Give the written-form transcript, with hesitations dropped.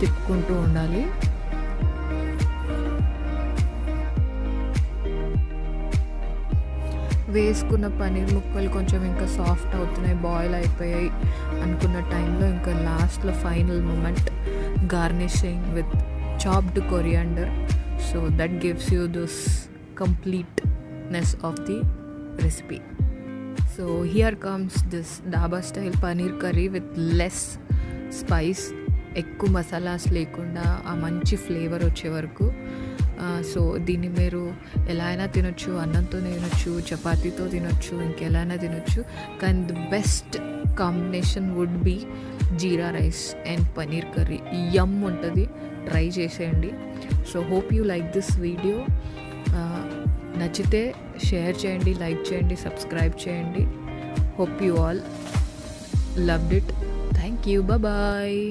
తిప్పుకుంటూ ఉండాలి. వేసుకున్న పన్నీర్ ముక్కలు కొంచెం ఇంకా సాఫ్ట్ అవుతున్నాయి, బాయిల్ అయిపోయాయి అనుకున్న టైంలో ఇంకా లాస్ట్లో final moment garnishing with chopped coriander. So that gives you this completeness of the recipe. So here comes this dhaba style paneer curry with less spice, ఎక్కువ మసాలాస్ లేకుండా ఆ మంచి ఫ్లేవర్ వచ్చే వరకు. సో దీన్ని మీరు ఎలా అయినా తినొచ్చు, అన్నంతో తినొచ్చు, చపాతీతో తినొచ్చు, ఇంకెలా అయినా తినొచ్చు. కానీ the best combination would be jeera rice and paneer curry. Yum ఉంటుంది, ట్రై చేసేయండి. So hope you like this video. నచ్చితే షేర్ చేయండి, లైక్ చేయండి, సబ్స్క్రైబ్ చేయండి. Hope you all loved it. Thank you. Bye.